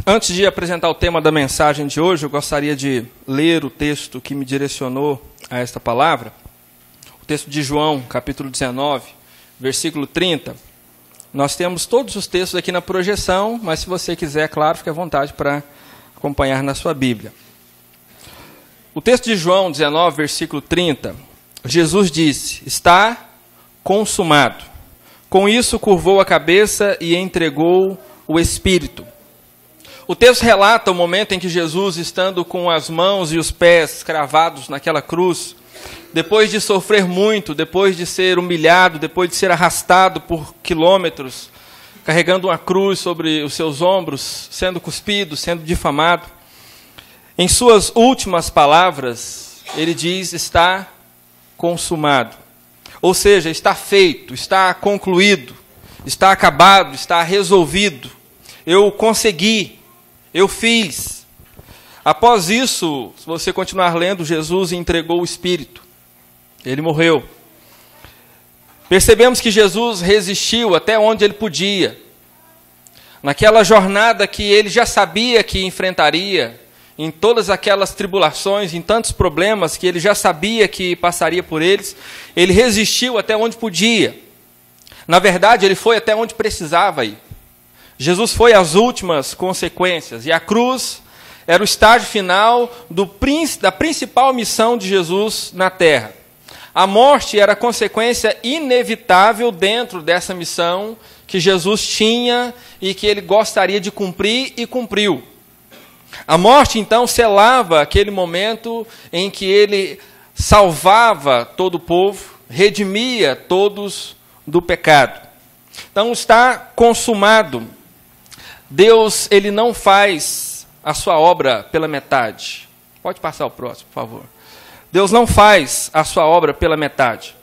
Antes de apresentar o tema da mensagem de hoje, eu gostaria de ler o texto que me direcionou a esta palavra. O texto de João, capítulo 19, versículo 30. Nós temos todos os textos aqui na projeção, mas se você quiser, claro, fique à vontade para acompanhar na sua Bíblia. O texto de João 19, versículo 30, Jesus disse: está consumado. Com isso, curvou a cabeça e entregou o Espírito. O texto relata o momento em que Jesus, estando com as mãos e os pés cravados naquela cruz, depois de sofrer muito, depois de ser humilhado, depois de ser arrastado por quilômetros, carregando uma cruz sobre os seus ombros, sendo cuspido, sendo difamado, em suas últimas palavras, ele diz: está consumado. Ou seja, está feito, está concluído, está acabado, está resolvido. Eu consegui. Eu fiz. Após isso, se você continuar lendo, Jesus entregou o Espírito. Ele morreu. Percebemos que Jesus resistiu até onde ele podia. Naquela jornada que ele já sabia que enfrentaria, em todas aquelas tribulações, em tantos problemas que ele já sabia que passaria por eles, ele resistiu até onde podia. Na verdade, ele foi até onde precisava ir. Jesus foi às últimas consequências, e a cruz era o estágio final da principal missão de Jesus na terra. A morte era a consequência inevitável dentro dessa missão que Jesus tinha e que ele gostaria de cumprir e cumpriu. A morte, então, selava aquele momento em que ele salvava todo o povo, redimia todos do pecado. Então, está consumado. Deus, ele não faz a sua obra pela metade. Pode passar o próximo, por favor. Deus não faz a sua obra pela metade.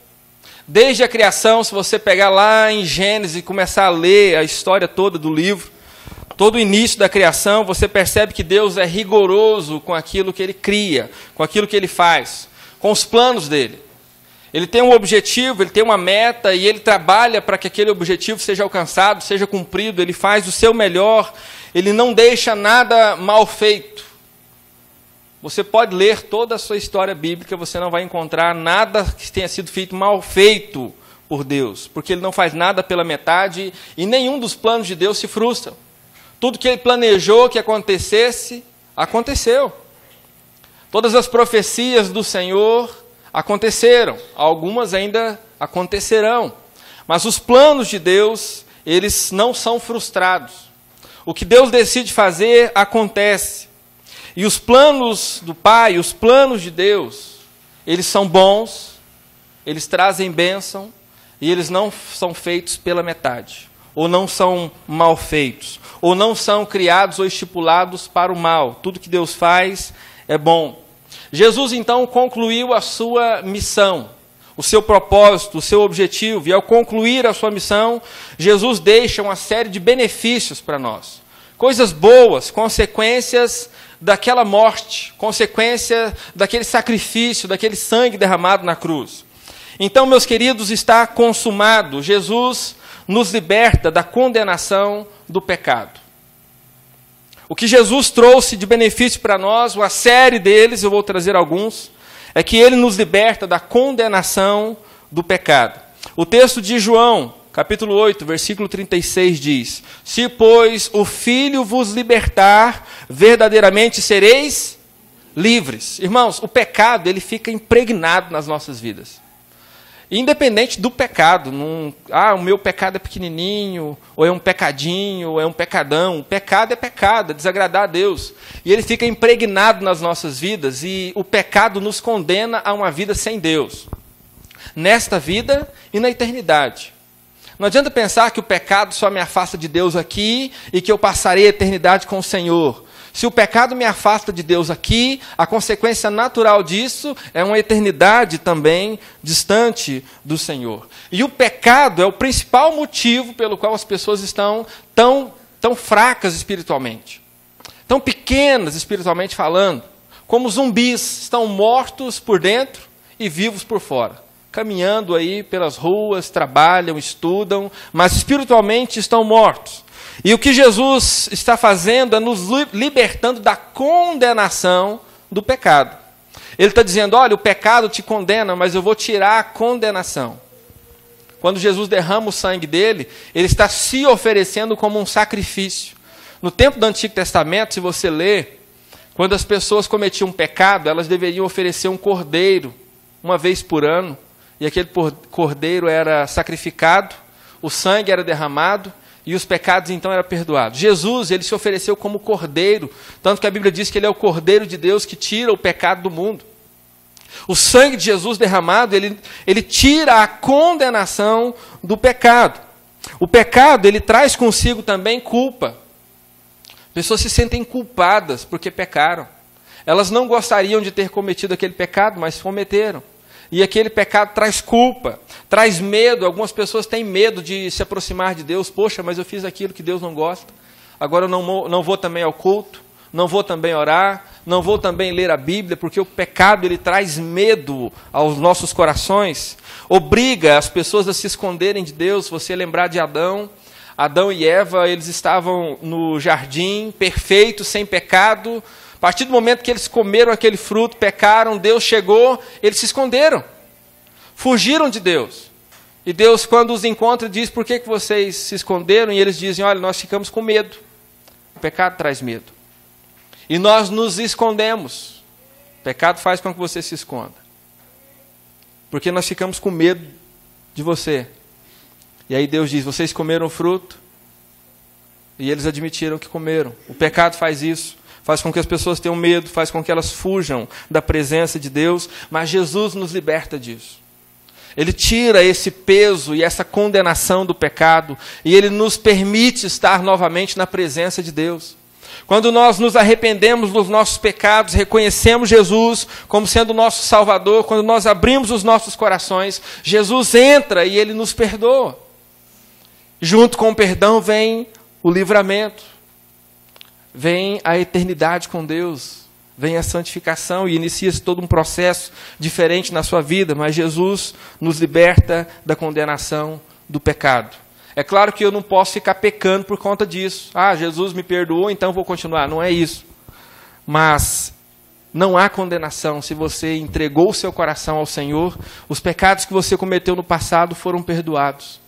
Desde a criação, se você pegar lá em Gênesis e começar a ler a história toda do livro, todo o início da criação, você percebe que Deus é rigoroso com aquilo que ele cria, com aquilo que ele faz, com os planos dele. Ele tem um objetivo, ele tem uma meta e ele trabalha para que aquele objetivo seja alcançado, seja cumprido. Ele faz o seu melhor, ele não deixa nada mal feito. Você pode ler toda a sua história bíblica, você não vai encontrar nada que tenha sido feito mal feito por Deus, porque ele não faz nada pela metade e nenhum dos planos de Deus se frustra. Tudo que ele planejou que acontecesse, aconteceu. Todas as profecias do Senhor aconteceram, algumas ainda acontecerão, mas os planos de Deus, eles não são frustrados. O que Deus decide fazer, acontece. E os planos do Pai, os planos de Deus, eles são bons, eles trazem bênção, e eles não são feitos pela metade, ou não são mal feitos, ou não são criados ou estipulados para o mal. Tudo que Deus faz é bom. Jesus, então, concluiu a sua missão, o seu propósito, o seu objetivo. E ao concluir a sua missão, Jesus deixa uma série de benefícios para nós. Coisas boas, consequências daquela morte, consequência daquele sacrifício, daquele sangue derramado na cruz. Então, meus queridos, está consumado. Jesus nos liberta da condenação do pecado. O que Jesus trouxe de benefício para nós, uma série deles, eu vou trazer alguns, é que ele nos liberta da condenação do pecado. O texto de João, capítulo 8, versículo 36 diz: se, pois, o Filho vos libertar, verdadeiramente sereis livres. Irmãos, o pecado, ele fica impregnado nas nossas vidas. Independente do pecado, o meu pecado é pequenininho, ou é um pecadinho, ou é um pecadão. O pecado é desagradar a Deus. E ele fica impregnado nas nossas vidas, e o pecado nos condena a uma vida sem Deus. Nesta vida e na eternidade. Não adianta pensar que o pecado só me afasta de Deus aqui, e que eu passarei a eternidade com o Senhor. Se o pecado me afasta de Deus aqui, a consequência natural disso é uma eternidade também distante do Senhor. E o pecado é o principal motivo pelo qual as pessoas estão tão fracas espiritualmente, tão pequenas espiritualmente falando, como zumbis, estão mortos por dentro e vivos por fora, caminhando aí pelas ruas, trabalham, estudam, mas espiritualmente estão mortos. E o que Jesus está fazendo é nos libertando da condenação do pecado. Ele está dizendo, olha, o pecado te condena, mas eu vou tirar a condenação. Quando Jesus derrama o sangue dele, ele está se oferecendo como um sacrifício. No tempo do Antigo Testamento, se você ler, quando as pessoas cometiam um pecado, elas deveriam oferecer um cordeiro, uma vez por ano, e aquele cordeiro era sacrificado, o sangue era derramado, e os pecados então eram perdoados. Jesus, ele se ofereceu como cordeiro, tanto que a Bíblia diz que ele é o cordeiro de Deus que tira o pecado do mundo. O sangue de Jesus derramado, ele tira a condenação do pecado. O pecado, ele traz consigo também culpa. Pessoas se sentem culpadas porque pecaram. Elas não gostariam de ter cometido aquele pecado, mas cometeram. E aquele pecado traz culpa, traz medo. Algumas pessoas têm medo de se aproximar de Deus. Poxa, mas eu fiz aquilo que Deus não gosta. Agora eu não vou também ao culto, não vou também orar, não vou também ler a Bíblia, porque o pecado ele traz medo aos nossos corações. Obriga as pessoas a se esconderem de Deus. Se você lembrar de Adão e Eva, eles estavam no jardim, perfeitos, sem pecado. A partir do momento que eles comeram aquele fruto, pecaram, Deus chegou, eles se esconderam. Fugiram de Deus. E Deus, quando os encontra, diz, por que vocês se esconderam? E eles dizem, olha, nós ficamos com medo. O pecado traz medo. E nós nos escondemos. O pecado faz com que você se esconda. Porque nós ficamos com medo de você. E aí Deus diz, vocês comeram o fruto? E eles admitiram que comeram. O pecado faz isso. Faz com que as pessoas tenham medo, faz com que elas fujam da presença de Deus, mas Jesus nos liberta disso. Ele tira esse peso e essa condenação do pecado, e Ele nos permite estar novamente na presença de Deus. Quando nós nos arrependemos dos nossos pecados, reconhecemos Jesus como sendo o nosso Salvador, quando nós abrimos os nossos corações, Jesus entra e Ele nos perdoa. Junto com o perdão vem o livramento. Vem a eternidade com Deus, vem a santificação e inicia-se todo um processo diferente na sua vida, mas Jesus nos liberta da condenação do pecado. É claro que eu não posso ficar pecando por conta disso. Ah, Jesus me perdoou, então vou continuar. Não é isso. Mas não há condenação se você entregou o seu coração ao Senhor. Os pecados que você cometeu no passado foram perdoados.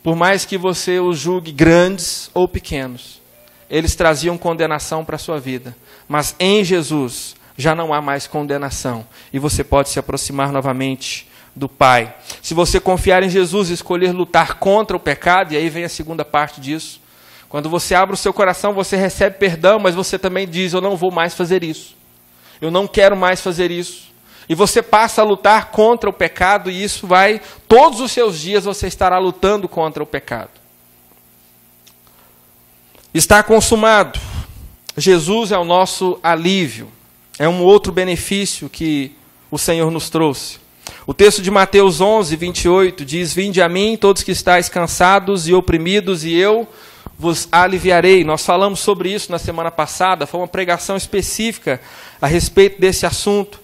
Por mais que você os julgue grandes ou pequenos. Eles traziam condenação para a sua vida. Mas em Jesus já não há mais condenação. E você pode se aproximar novamente do Pai. Se você confiar em Jesus e escolher lutar contra o pecado, e aí vem a segunda parte disso. Quando você abre o seu coração, você recebe perdão, mas você também diz, eu não vou mais fazer isso. Eu não quero mais fazer isso. E você passa a lutar contra o pecado, e isso vai, todos os seus dias você estará lutando contra o pecado. Está consumado. Jesus é o nosso alívio. É um outro benefício que o Senhor nos trouxe. O texto de Mateus 11, 28 diz, vinde a mim todos que estáis cansados e oprimidos, e eu vos aliviarei. Nós falamos sobre isso na semana passada, foi uma pregação específica a respeito desse assunto.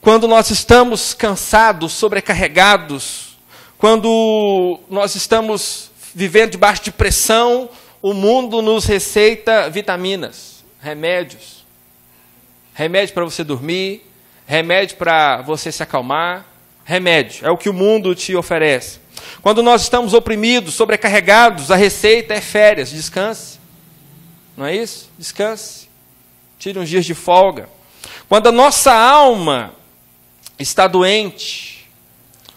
Quando nós estamos cansados, sobrecarregados, quando nós estamos vivendo debaixo de pressão, o mundo nos receita vitaminas, remédios. Remédio para você dormir, remédio para você se acalmar. Remédio, é o que o mundo te oferece. Quando nós estamos oprimidos, sobrecarregados, a receita é férias, descanse. Não é isso? Descanse. Tire uns dias de folga. Quando a nossa alma está doente,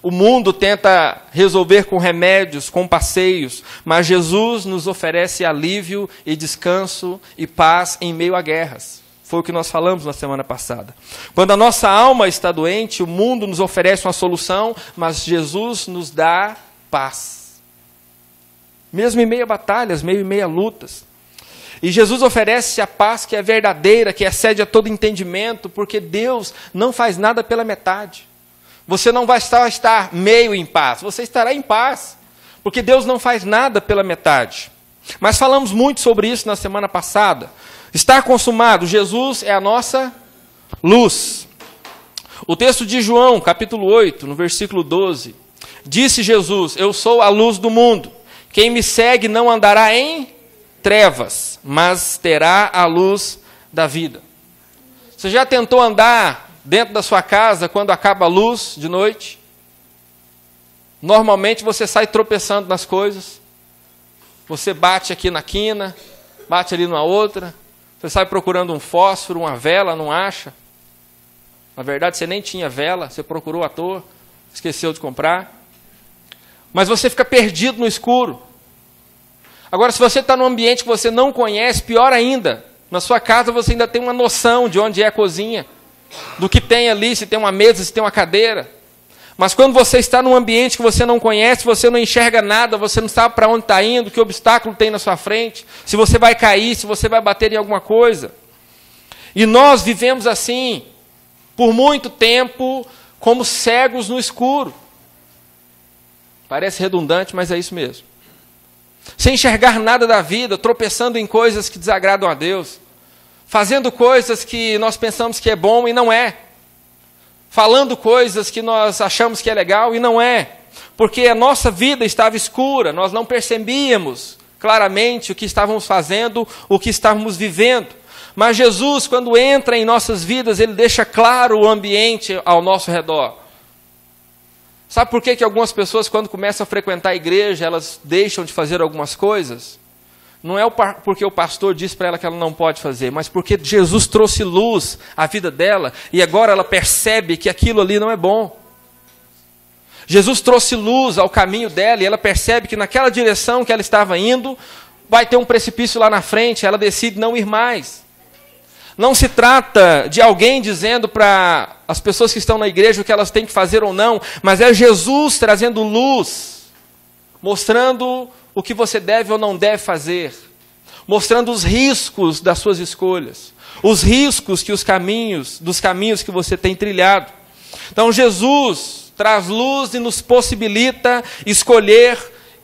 o mundo tenta resolver com remédios, com passeios, mas Jesus nos oferece alívio e descanso e paz em meio a guerras. Foi o que nós falamos na semana passada. Quando a nossa alma está doente, o mundo nos oferece uma solução, mas Jesus nos dá paz. Mesmo em meio a batalhas, mesmo em meio a lutas. E Jesus oferece a paz que é verdadeira, que excede a todo entendimento, porque Deus não faz nada pela metade. Você não vai estar meio em paz, você estará em paz, porque Deus não faz nada pela metade. Mas falamos muito sobre isso na semana passada. Está consumado, Jesus é a nossa luz. O texto de João, capítulo 8, no versículo 12, disse Jesus, eu sou a luz do mundo. Quem me segue não andará em trevas, mas terá a luz da vida. Você já tentou andar dentro da sua casa quando acaba a luz de noite? Normalmente você sai tropeçando nas coisas. Você bate aqui na quina, bate ali numa outra. Você sai procurando um fósforo, uma vela, não acha. Na verdade, você nem tinha vela, você procurou à toa, esqueceu de comprar. Mas você fica perdido no escuro. Agora, se você está num ambiente que você não conhece, pior ainda, na sua casa você ainda tem uma noção de onde é a cozinha, do que tem ali, se tem uma mesa, se tem uma cadeira. Mas quando você está num ambiente que você não conhece, você não enxerga nada, você não sabe para onde está indo, que obstáculo tem na sua frente, se você vai cair, se você vai bater em alguma coisa. E nós vivemos assim, por muito tempo, como cegos no escuro. Parece redundante, mas é isso mesmo. Sem enxergar nada da vida, tropeçando em coisas que desagradam a Deus, fazendo coisas que nós pensamos que é bom e não é. Falando coisas que nós achamos que é legal e não é. Porque a nossa vida estava escura, nós não percebíamos claramente o que estávamos fazendo, o que estávamos vivendo. Mas Jesus, quando entra em nossas vidas, Ele deixa claro o ambiente ao nosso redor. Sabe por que algumas pessoas, quando começam a frequentar a igreja, elas deixam de fazer algumas coisas? Não é porque o pastor disse para ela que ela não pode fazer, mas porque Jesus trouxe luz à vida dela e agora ela percebe que aquilo ali não é bom. Jesus trouxe luz ao caminho dela e ela percebe que naquela direção que ela estava indo, vai ter um precipício lá na frente, ela decide não ir mais. Não se trata de alguém dizendo para as pessoas que estão na igreja o que elas têm que fazer ou não, mas é Jesus trazendo luz, mostrando o que você deve ou não deve fazer, mostrando os riscos das suas escolhas, os riscos que dos caminhos que você tem trilhado. Então Jesus traz luz e nos possibilita escolher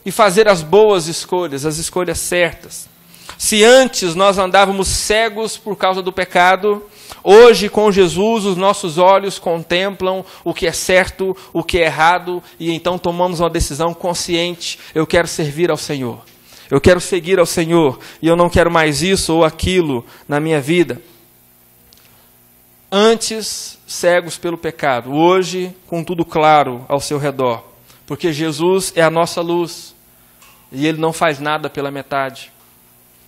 e fazer as boas escolhas, as escolhas certas. Se antes nós andávamos cegos por causa do pecado, hoje com Jesus os nossos olhos contemplam o que é certo, o que é errado, e então tomamos uma decisão consciente. Eu quero servir ao Senhor, eu quero seguir ao Senhor, e eu não quero mais isso ou aquilo na minha vida. Antes cegos pelo pecado, hoje com tudo claro ao seu redor, porque Jesus é a nossa luz, e Ele não faz nada pela metade.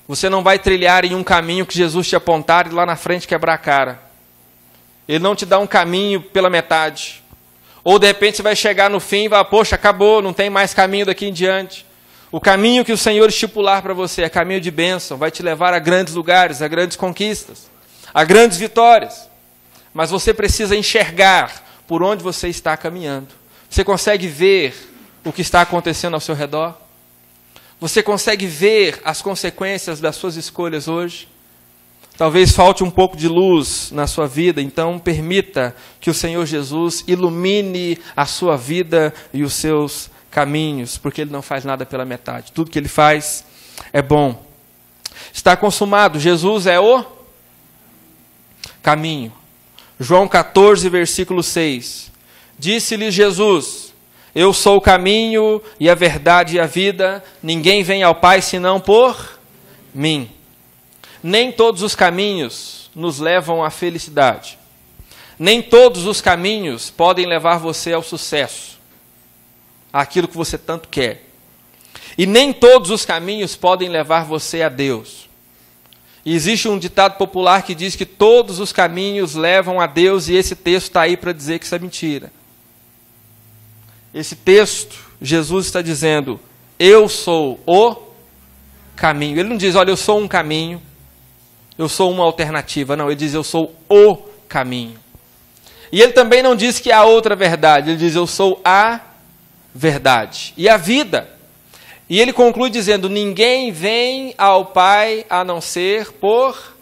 Você não vai trilhar em um caminho que Jesus te apontar e lá na frente quebrar a cara. Ele não te dá um caminho pela metade. Ou de repente você vai chegar no fim e vai, poxa, acabou, não tem mais caminho daqui em diante. O caminho que o Senhor estipular para você é caminho de bênção, vai te levar a grandes lugares, a grandes conquistas, a grandes vitórias. Mas você precisa enxergar por onde você está caminhando. Você consegue ver o que está acontecendo ao seu redor? Você consegue ver as consequências das suas escolhas hoje? Talvez falte um pouco de luz na sua vida, então permita que o Senhor Jesus ilumine a sua vida e os seus caminhos, porque Ele não faz nada pela metade. Tudo que Ele faz é bom. Está consumado. Jesus é o caminho. João 14, versículo 6. Disse-lhe Jesus: eu sou o caminho e a verdade e a vida, ninguém vem ao Pai senão por mim. Nem todos os caminhos nos levam à felicidade. Nem todos os caminhos podem levar você ao sucesso, àquilo que você tanto quer. E nem todos os caminhos podem levar você a Deus. E existe um ditado popular que diz que todos os caminhos levam a Deus, e esse texto está aí para dizer que isso é mentira. Esse texto, Jesus está dizendo, eu sou o caminho. Ele não diz, olha, eu sou um caminho, eu sou uma alternativa. Não, ele diz, eu sou o caminho. E ele também não diz que há outra verdade. Ele diz, eu sou a verdade e a vida. E ele conclui dizendo, ninguém vem ao Pai a não ser por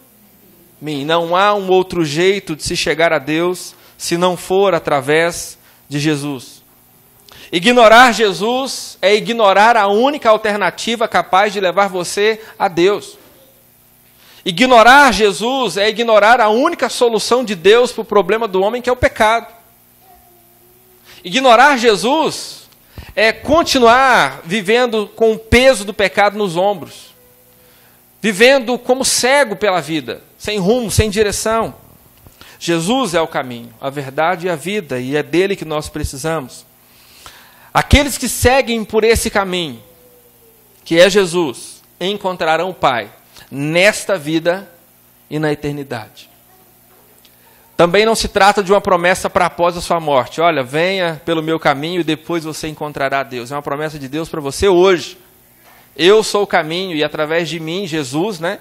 mim. Não há um outro jeito de se chegar a Deus se não for através de Jesus. Ignorar Jesus é ignorar a única alternativa capaz de levar você a Deus. Ignorar Jesus é ignorar a única solução de Deus para o problema do homem, que é o pecado. Ignorar Jesus é continuar vivendo com o peso do pecado nos ombros, vivendo como cego pela vida, sem rumo, sem direção. Jesus é o caminho, a verdade e a vida, e é dele que nós precisamos. Aqueles que seguem por esse caminho, que é Jesus, encontrarão o Pai nesta vida e na eternidade. Também não se trata de uma promessa para após a sua morte. Olha, venha pelo meu caminho e depois você encontrará Deus. É uma promessa de Deus para você hoje. Eu sou o caminho e através de mim, Jesus, né,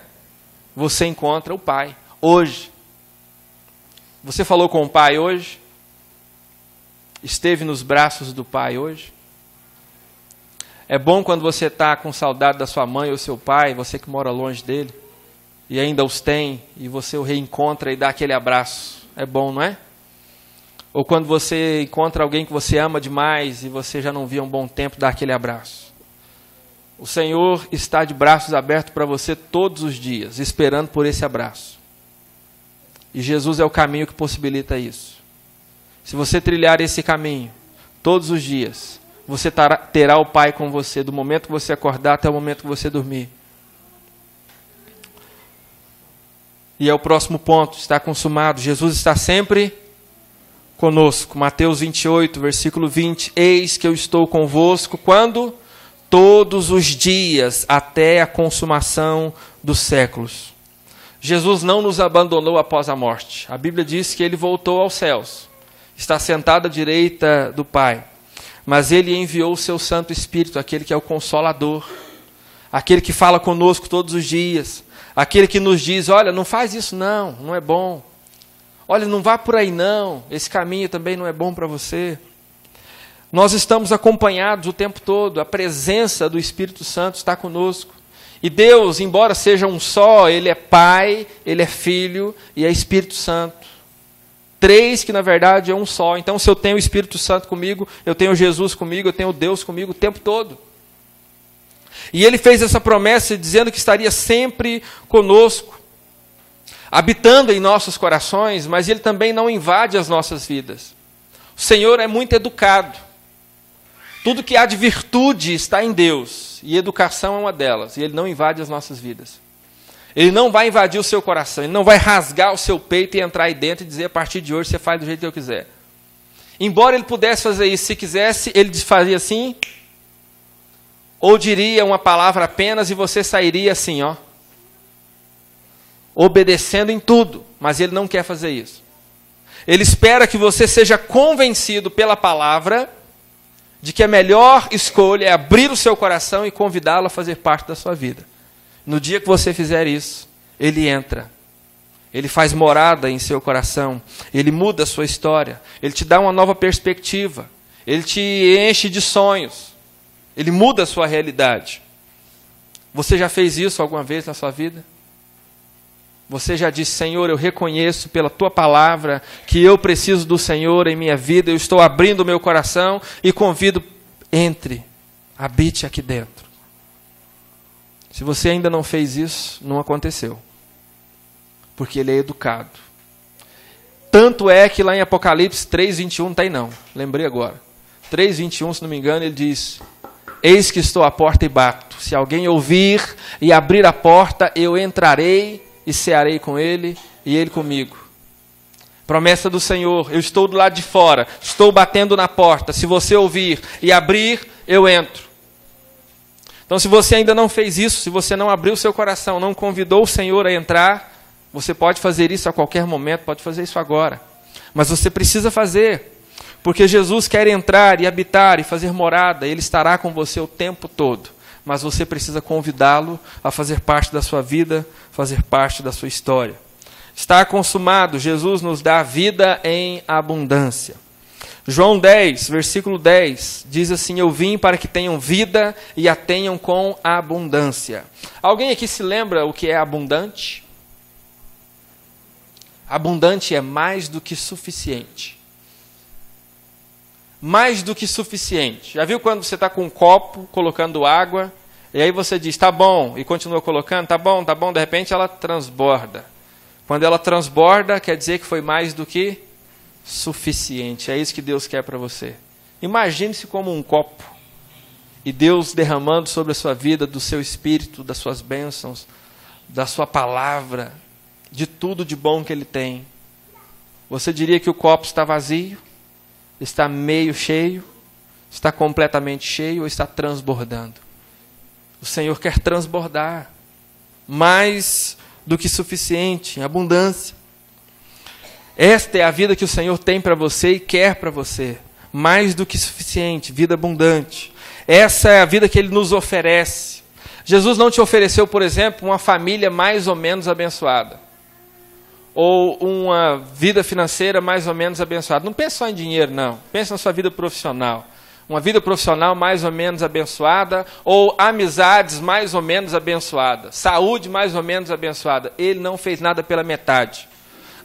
você encontra o Pai hoje. Você falou com o Pai hoje? Esteve nos braços do Pai hoje? É bom quando você está com saudade da sua mãe ou seu pai, você que mora longe dele, e ainda os tem, e você o reencontra e dá aquele abraço. É bom, não é? Ou quando você encontra alguém que você ama demais e você já não via há um bom tempo, dá aquele abraço. O Senhor está de braços abertos para você todos os dias, esperando por esse abraço. E Jesus é o caminho que possibilita isso. Se você trilhar esse caminho todos os dias, você terá o Pai com você, do momento que você acordar até o momento que você dormir. E é o próximo ponto, está consumado. Jesus está sempre conosco. Mateus 28, versículo 20. Eis que eu estou convosco, quando? Todos os dias, até a consumação dos séculos. Jesus não nos abandonou após a morte. A Bíblia diz que ele voltou aos céus. Está sentado à direita do Pai. Mas ele enviou o seu Santo Espírito, aquele que é o Consolador. Aquele que fala conosco todos os dias. Aquele que nos diz, olha, não faz isso não, não é bom. Olha, não vá por aí não, esse caminho também não é bom para você. Nós estamos acompanhados o tempo todo, a presença do Espírito Santo está conosco. E Deus, embora seja um só, Ele é Pai, Ele é Filho e é Espírito Santo. Três que na verdade é um só. Então se eu tenho o Espírito Santo comigo, eu tenho Jesus comigo, eu tenho Deus comigo o tempo todo. E ele fez essa promessa dizendo que estaria sempre conosco, habitando em nossos corações, mas ele também não invade as nossas vidas. O Senhor é muito educado. Tudo que há de virtude está em Deus, e educação é uma delas, e ele não invade as nossas vidas. Ele não vai invadir o seu coração, ele não vai rasgar o seu peito e entrar aí dentro e dizer, a partir de hoje você faz do jeito que eu quiser. Embora ele pudesse fazer isso, se quisesse, ele faria assim, ou diria uma palavra apenas e você sairia assim, ó, obedecendo em tudo, mas ele não quer fazer isso. Ele espera que você seja convencido pela palavra de que a melhor escolha é abrir o seu coração e convidá-lo a fazer parte da sua vida. No dia que você fizer isso, ele entra. Ele faz morada em seu coração. Ele muda a sua história. Ele te dá uma nova perspectiva. Ele te enche de sonhos. Ele muda a sua realidade. Você já fez isso alguma vez na sua vida? Você já disse, Senhor, eu reconheço pela Tua palavra que eu preciso do Senhor em minha vida, eu estou abrindo o meu coração e convido, entre, habite aqui dentro. Se você ainda não fez isso, não aconteceu. Porque Ele é educado. Tanto é que lá em Apocalipse 3:21 não está aí não, lembrei agora. 3:21, se não me engano, ele diz, eis que estou à porta e bato. Se alguém ouvir e abrir a porta, eu entrarei e cearei com ele e ele comigo. Promessa do Senhor, eu estou do lado de fora, estou batendo na porta. Se você ouvir e abrir, eu entro. Então se você ainda não fez isso, se você não abriu seu coração, não convidou o Senhor a entrar, você pode fazer isso a qualquer momento, pode fazer isso agora. Mas você precisa fazer. Porque Jesus quer entrar e habitar e fazer morada, Ele estará com você o tempo todo. Mas você precisa convidá-lo a fazer parte da sua vida, fazer parte da sua história. Está consumado, Jesus nos dá vida em abundância. João 10, versículo 10, diz assim, eu vim para que tenham vida e a tenham com abundância. Alguém aqui se lembra o que é abundante? Abundante é mais do que suficiente. Mais do que suficiente. Já viu quando você está com um copo, colocando água, e aí você diz, tá bom, e continua colocando, tá bom, de repente ela transborda. Quando ela transborda, quer dizer que foi mais do que suficiente. É isso que Deus quer para você. Imagine-se como um copo. E Deus derramando sobre a sua vida, do seu espírito, das suas bênçãos, da sua palavra, de tudo de bom que Ele tem. Você diria que o copo está vazio? Está meio cheio? Está completamente cheio ou está transbordando? O Senhor quer transbordar. Mais do que suficiente, em abundância. Esta é a vida que o Senhor tem para você e quer para você. Mais do que suficiente, vida abundante. Essa é a vida que Ele nos oferece. Jesus não te ofereceu, por exemplo, uma família mais ou menos abençoada. Ou uma vida financeira mais ou menos abençoada. Não pense só em dinheiro, não. Pense na sua vida profissional. Uma vida profissional mais ou menos abençoada, ou amizades mais ou menos abençoadas, saúde mais ou menos abençoada. Ele não fez nada pela metade.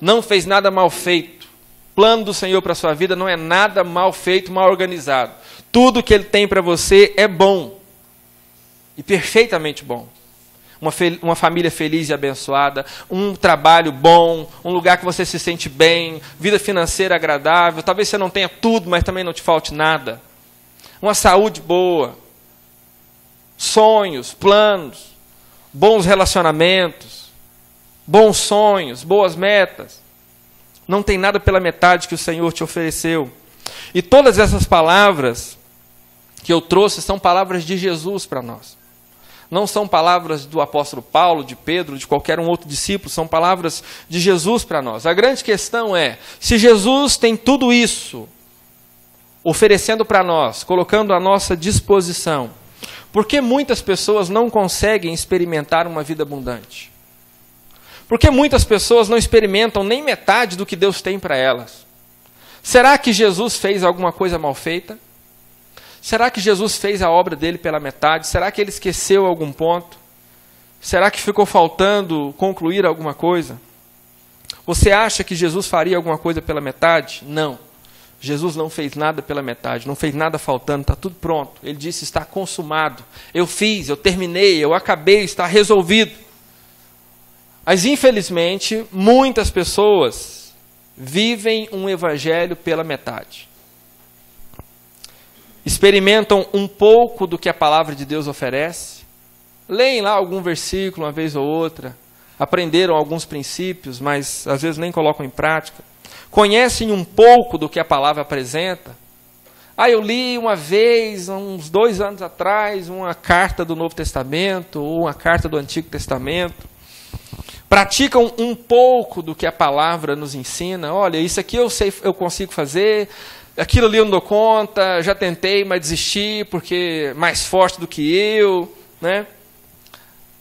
Não fez nada mal feito. O plano do Senhor para a sua vida não é nada mal feito, mal organizado. Tudo que Ele tem para você é bom. E perfeitamente bom. Uma família feliz e abençoada, um trabalho bom, um lugar que você se sente bem, vida financeira agradável. Talvez você não tenha tudo, mas também não te falte nada. Uma saúde boa, sonhos, planos, bons relacionamentos, bons sonhos, boas metas. Não tem nada pela metade que o Senhor te ofereceu. E todas essas palavras que eu trouxe são palavras de Jesus para nós. Não são palavras do apóstolo Paulo, de Pedro, de qualquer um outro discípulo, são palavras de Jesus para nós. A grande questão é, se Jesus tem tudo isso oferecendo para nós, colocando à nossa disposição, por que muitas pessoas não conseguem experimentar uma vida abundante? Por que muitas pessoas não experimentam nem metade do que Deus tem para elas? Será que Jesus fez alguma coisa mal feita? Será que Jesus fez a obra dele pela metade? Será que ele esqueceu algum ponto? Será que ficou faltando concluir alguma coisa? Você acha que Jesus faria alguma coisa pela metade? Não. Jesus não fez nada pela metade, não fez nada faltando, está tudo pronto. Ele disse, está consumado. Eu fiz, eu terminei, eu acabei, está resolvido. Mas, infelizmente, muitas pessoas vivem um evangelho pela metade. Experimentam um pouco do que a palavra de Deus oferece, leem lá algum versículo uma vez ou outra, aprenderam alguns princípios, mas às vezes nem colocam em prática. Conhecem um pouco do que a palavra apresenta. Eu li uma vez, uns 2 anos atrás, uma carta do Novo Testamento, ou uma carta do Antigo Testamento. Praticam um pouco do que a palavra nos ensina. Olha, isso aqui eu sei, eu consigo fazer, aquilo ali eu não dou conta, já tentei, mas desisti porque é mais forte do que eu, né?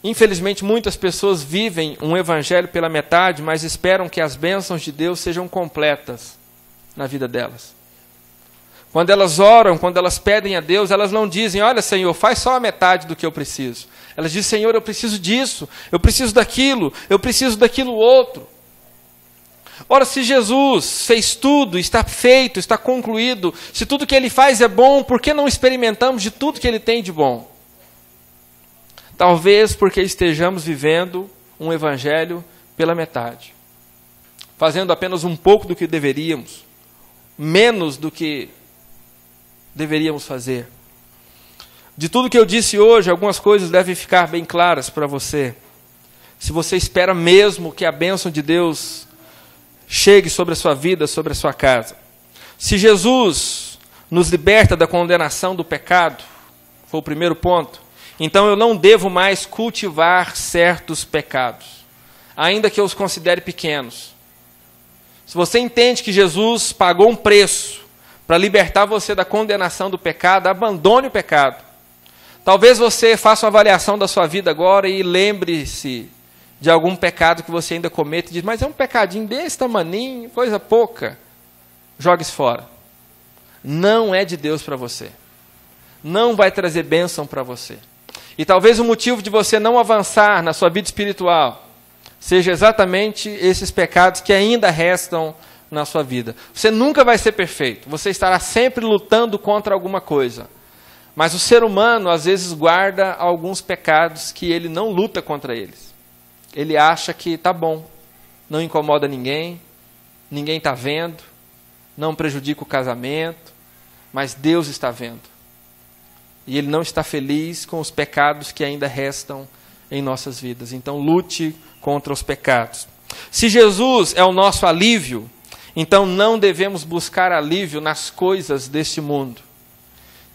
Infelizmente, muitas pessoas vivem um evangelho pela metade, mas esperam que as bênçãos de Deus sejam completas na vida delas. Quando elas oram, quando elas pedem a Deus, elas não dizem, olha, Senhor, faz só a metade do que eu preciso. Elas dizem, Senhor, eu preciso disso, eu preciso daquilo outro. Ora, se Jesus fez tudo, está feito, está concluído, se tudo que Ele faz é bom, por que não experimentamos de tudo que Ele tem de bom? Talvez porque estejamos vivendo um evangelho pela metade. Fazendo apenas um pouco do que deveríamos, menos do que deveríamos fazer. De tudo que eu disse hoje, algumas coisas devem ficar bem claras para você. Se você espera mesmo que a bênção de Deus chegue sobre a sua vida, sobre a sua casa. Se Jesus nos liberta da condenação do pecado, foi o primeiro ponto, então eu não devo mais cultivar certos pecados, ainda que eu os considere pequenos. Se você entende que Jesus pagou um preço para libertar você da condenação do pecado, abandone o pecado. Talvez você faça uma avaliação da sua vida agora e lembre-se de algum pecado que você ainda comete e diz, mas é um pecadinho desse tamaninho, coisa pouca. Jogue isso fora. Não é de Deus para você. Não vai trazer bênção para você. E talvez o motivo de você não avançar na sua vida espiritual seja exatamente esses pecados que ainda restam na sua vida. Você nunca vai ser perfeito. Você estará sempre lutando contra alguma coisa. Mas o ser humano, às vezes, guarda alguns pecados que ele não luta contra eles. Ele acha que está bom, não incomoda ninguém está vendo, não prejudica o casamento, mas Deus está vendo. E Ele não está feliz com os pecados que ainda restam em nossas vidas. Então, lute contra os pecados. Se Jesus é o nosso alívio, então não devemos buscar alívio nas coisas deste mundo.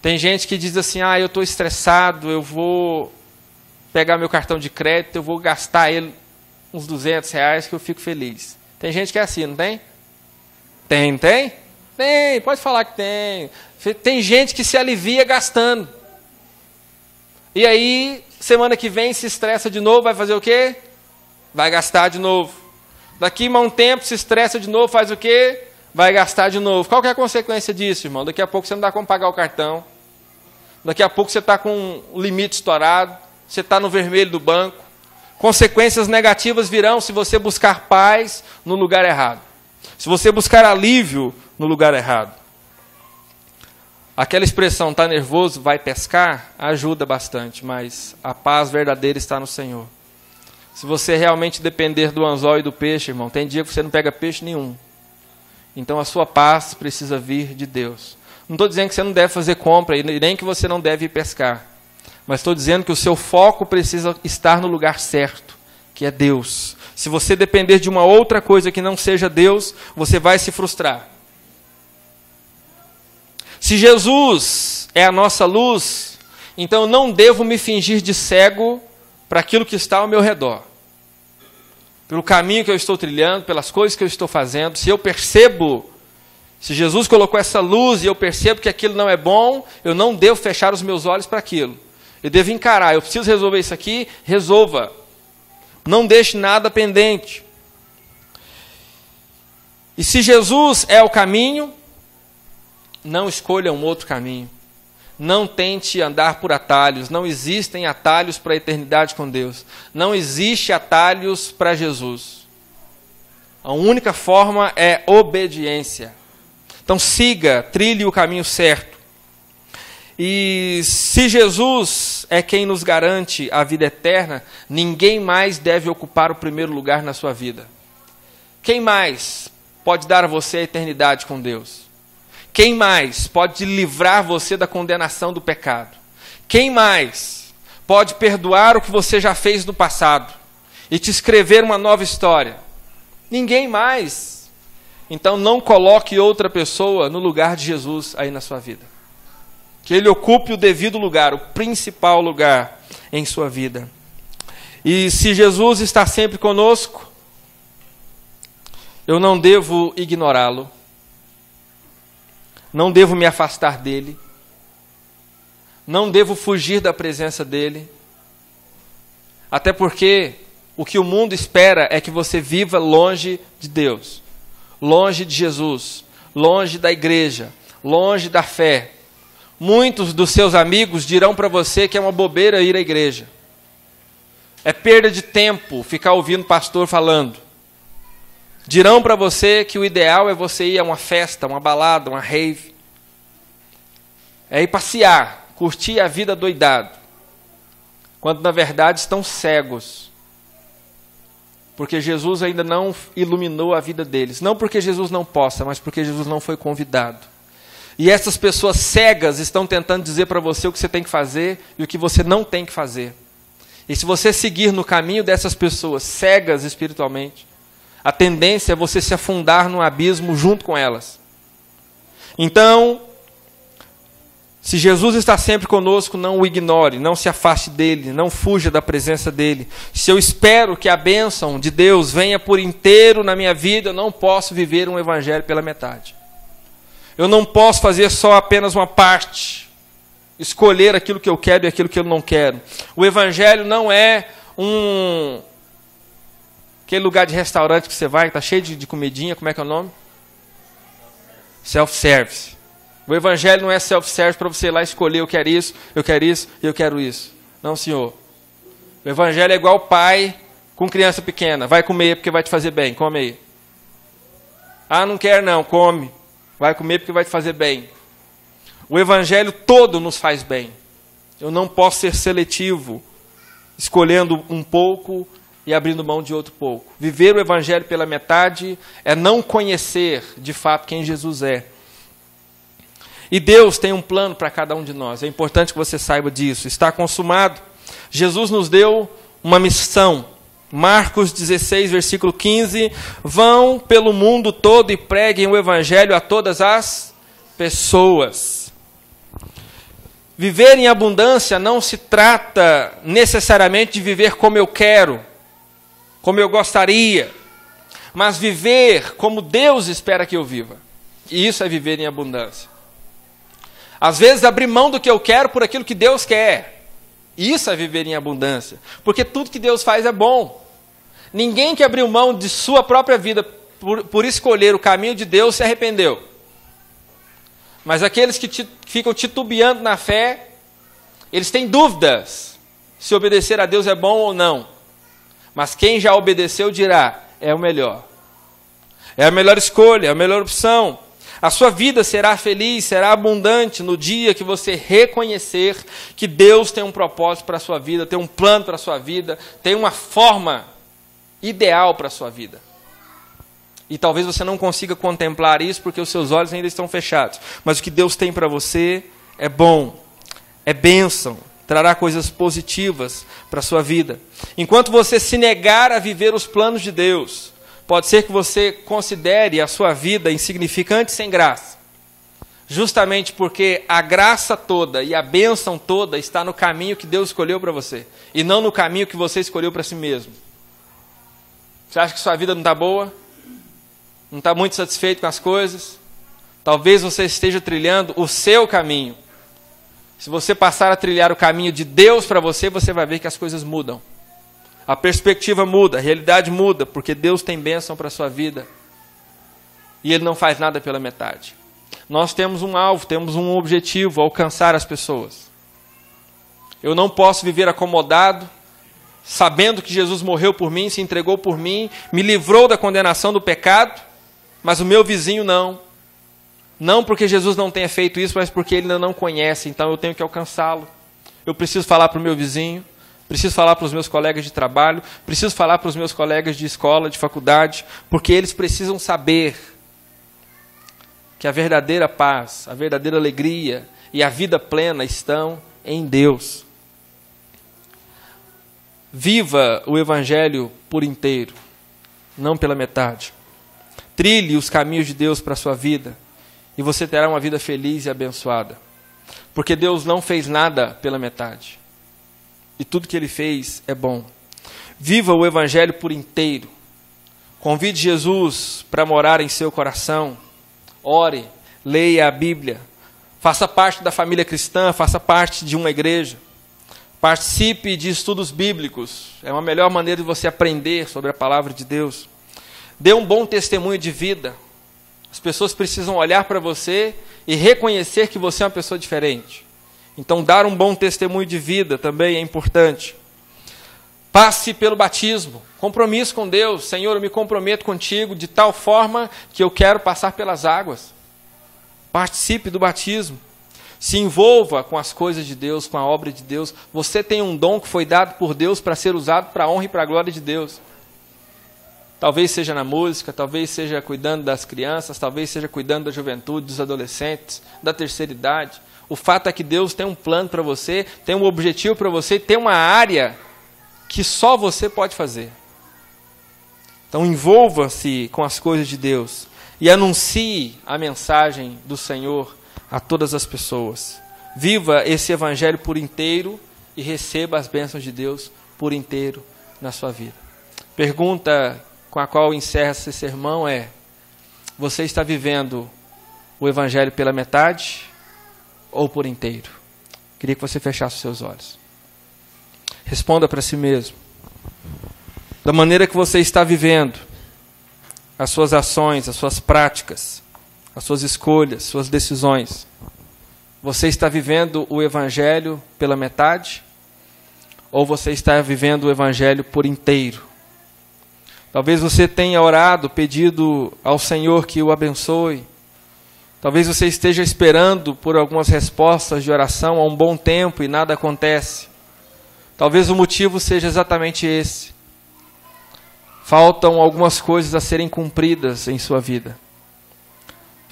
Tem gente que diz assim, eu estou estressado, eu vou pegar meu cartão de crédito, eu vou gastar ele uns R$200 que eu fico feliz. Tem gente que é assim, não tem? Tem? Tem, pode falar que tem. Tem gente que se alivia gastando. E aí, semana que vem, se estressa de novo, vai fazer o quê? Vai gastar de novo. Daqui a um tempo, se estressa de novo, faz o quê? Vai gastar de novo. Qual que é a consequência disso, irmão? Daqui a pouco você não dá como pagar o cartão. Daqui a pouco você está com o limite estourado. Você está no vermelho do banco. Consequências negativas virão se você buscar paz no lugar errado. Se você buscar alívio no lugar errado. Aquela expressão, está nervoso, vai pescar, ajuda bastante, mas a paz verdadeira está no Senhor. Se você realmente depender do anzol e do peixe, irmão, tem dia que você não pega peixe nenhum. Então a sua paz precisa vir de Deus. Não estou dizendo que você não deve fazer compra, e nem que você não deve ir pescar. Mas estou dizendo que o seu foco precisa estar no lugar certo, que é Deus. Se você depender de uma outra coisa que não seja Deus, você vai se frustrar. Se Jesus é a nossa luz, então eu não devo me fingir de cego para aquilo que está ao meu redor. Pelo caminho que eu estou trilhando, pelas coisas que eu estou fazendo. Se eu percebo, se Jesus colocou essa luz e eu percebo que aquilo não é bom, eu não devo fechar os meus olhos para aquilo. Eu devo encarar, eu preciso resolver isso aqui, resolva. Não deixe nada pendente. E se Jesus é o caminho, não escolha um outro caminho. Não tente andar por atalhos. Não existem atalhos para a eternidade com Deus. Não existe atalhos para Jesus. A única forma é obediência. Então siga, trilhe o caminho certo. E se Jesus é quem nos garante a vida eterna, ninguém mais deve ocupar o primeiro lugar na sua vida. Quem mais pode dar a você a eternidade com Deus? Quem mais pode livrar você da condenação do pecado? Quem mais pode perdoar o que você já fez no passado e te escrever uma nova história? Ninguém mais. Então não coloque outra pessoa no lugar de Jesus aí na sua vida. Que Ele ocupe o devido lugar, o principal lugar em sua vida. E se Jesus está sempre conosco, eu não devo ignorá-lo. Não devo me afastar dele. Não devo fugir da presença dele. Até porque o que o mundo espera é que você viva longe de Deus, longe de Jesus, longe da igreja, longe da fé. Muitos dos seus amigos dirão para você que é uma bobeira ir à igreja. É perda de tempo ficar ouvindo o pastor falando. Dirão para você que o ideal é você ir a uma festa, uma balada, uma rave. É ir passear, curtir a vida doidado. Quando na verdade estão cegos. Porque Jesus ainda não iluminou a vida deles. Não porque Jesus não possa, mas porque Jesus não foi convidado. E essas pessoas cegas estão tentando dizer para você o que você tem que fazer e o que você não tem que fazer. E se você seguir no caminho dessas pessoas cegas espiritualmente, a tendência é você se afundar no abismo junto com elas. Então, se Jesus está sempre conosco, não o ignore, não se afaste dele, não fuja da presença dele. Se eu espero que a bênção de Deus venha por inteiro na minha vida, eu não posso viver um evangelho pela metade. Eu não posso fazer só apenas uma parte, escolher aquilo que eu quero e aquilo que eu não quero. O evangelho não é aquele lugar de restaurante que você vai, que está cheio de comidinha, como é que é o nome? Self-service. O evangelho não é self-service para você ir lá escolher, eu quero isso, eu quero isso e eu quero isso. Não, senhor. O evangelho é igual pai com criança pequena. Vai comer porque vai te fazer bem, come aí. Ah, não quer não, come. Vai comer porque vai te fazer bem. O evangelho todo nos faz bem. Eu não posso ser seletivo, escolhendo um pouco e abrindo mão de outro pouco. Viver o evangelho pela metade é não conhecer de fato quem Jesus é. E Deus tem um plano para cada um de nós. É importante que você saiba disso. Está consumado. Jesus nos deu uma missão. Marcos 16, versículo 15. Vão pelo mundo todo e preguem o evangelho a todas as pessoas. Viver em abundância não se trata necessariamente de viver como eu quero, como eu gostaria, mas viver como Deus espera que eu viva. E isso é viver em abundância. Às vezes abrir mão do que eu quero por aquilo que Deus quer. Isso é viver em abundância. Porque tudo que Deus faz é bom. Ninguém que abriu mão de sua própria vida por escolher o caminho de Deus se arrependeu. Mas aqueles que ficam titubeando na fé, eles têm dúvidas se obedecer a Deus é bom ou não. Mas quem já obedeceu dirá, é o melhor. É a melhor escolha, é a melhor opção. A sua vida será feliz, será abundante no dia que você reconhecer que Deus tem um propósito para a sua vida, tem um plano para a sua vida, tem uma forma ideal para a sua vida. E talvez você não consiga contemplar isso porque os seus olhos ainda estão fechados. Mas o que Deus tem para você é bom, é bênção, trará coisas positivas para a sua vida. Enquanto você se negar a viver os planos de Deus, pode ser que você considere a sua vida insignificante e sem graça. Justamente porque a graça toda e a bênção toda está no caminho que Deus escolheu para você. E não no caminho que você escolheu para si mesmo. Você acha que sua vida não está boa? Não está muito satisfeito com as coisas? Talvez você esteja trilhando o seu caminho. Se você passar a trilhar o caminho de Deus para você, você vai ver que as coisas mudam. A perspectiva muda, a realidade muda, porque Deus tem bênção para a sua vida. E Ele não faz nada pela metade. Nós temos um alvo, temos um objetivo, alcançar as pessoas. Eu não posso viver acomodado, sabendo que Jesus morreu por mim, se entregou por mim, me livrou da condenação do pecado, mas o meu vizinho não. Não porque Jesus não tenha feito isso, mas porque ele ainda não conhece, então eu tenho que alcançá-lo. Eu preciso falar para o meu vizinho, preciso falar para os meus colegas de trabalho, preciso falar para os meus colegas de escola, de faculdade, porque eles precisam saber que a verdadeira paz, a verdadeira alegria e a vida plena estão em Deus. Viva o Evangelho por inteiro, não pela metade. Trilhe os caminhos de Deus para a sua vida e você terá uma vida feliz e abençoada. Porque Deus não fez nada pela metade. E tudo que Ele fez é bom. Viva o Evangelho por inteiro. Convide Jesus para morar em seu coração. Ore, leia a Bíblia. Faça parte da família cristã, faça parte de uma igreja. Participe de estudos bíblicos. É uma melhor maneira de você aprender sobre a palavra de Deus. Dê um bom testemunho de vida. As pessoas precisam olhar para você e reconhecer que você é uma pessoa diferente. Então, dar um bom testemunho de vida também é importante. Passe pelo batismo. Compromisso com Deus. Senhor, eu me comprometo contigo de tal forma que eu quero passar pelas águas. Participe do batismo. Se envolva com as coisas de Deus, com a obra de Deus. Você tem um dom que foi dado por Deus para ser usado para a honra e para a glória de Deus. Talvez seja na música, talvez seja cuidando das crianças, talvez seja cuidando da juventude, dos adolescentes, da terceira idade. O fato é que Deus tem um plano para você, tem um objetivo para você, tem uma área que só você pode fazer. Então envolva-se com as coisas de Deus e anuncie a mensagem do Senhor a todas as pessoas. Viva esse Evangelho por inteiro e receba as bênçãos de Deus por inteiro na sua vida. Pergunta com a qual encerra esse sermão é: você está vivendo o Evangelho pela metade ou por inteiro? Queria que você fechasse os seus olhos. Responda para si mesmo. Da maneira que você está vivendo, as suas ações, as suas práticas, as suas escolhas, suas decisões, você está vivendo o Evangelho pela metade ou você está vivendo o Evangelho por inteiro? Talvez você tenha orado, pedido ao Senhor que o abençoe. Talvez você esteja esperando por algumas respostas de oração há um bom tempo e nada acontece. Talvez o motivo seja exatamente esse. Faltam algumas coisas a serem cumpridas em sua vida.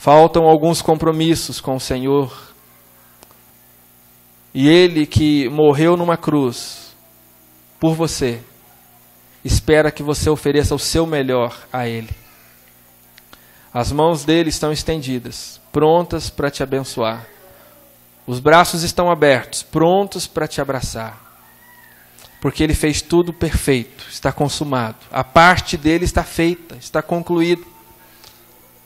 Faltam alguns compromissos com o Senhor. E Ele que morreu numa cruz por você, espera que você ofereça o seu melhor a Ele. As mãos dele estão estendidas, prontas para te abençoar. Os braços estão abertos, prontos para te abraçar. Porque Ele fez tudo perfeito, está consumado. A parte dele está feita, está concluída.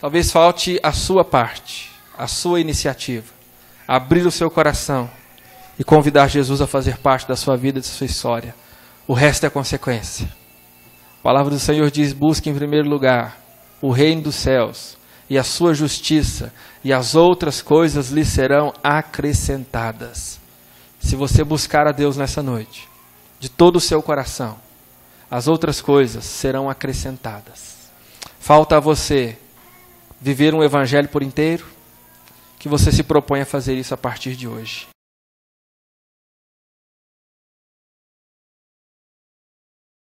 Talvez falte a sua parte, a sua iniciativa. Abrir o seu coração e convidar Jesus a fazer parte da sua vida, da sua história. O resto é consequência. A palavra do Senhor diz: busque em primeiro lugar o reino dos céus e a sua justiça, e as outras coisas lhe serão acrescentadas. Se você buscar a Deus nessa noite, de todo o seu coração, as outras coisas serão acrescentadas. Falta a você viver um evangelho por inteiro, que você se propõe a fazer isso a partir de hoje.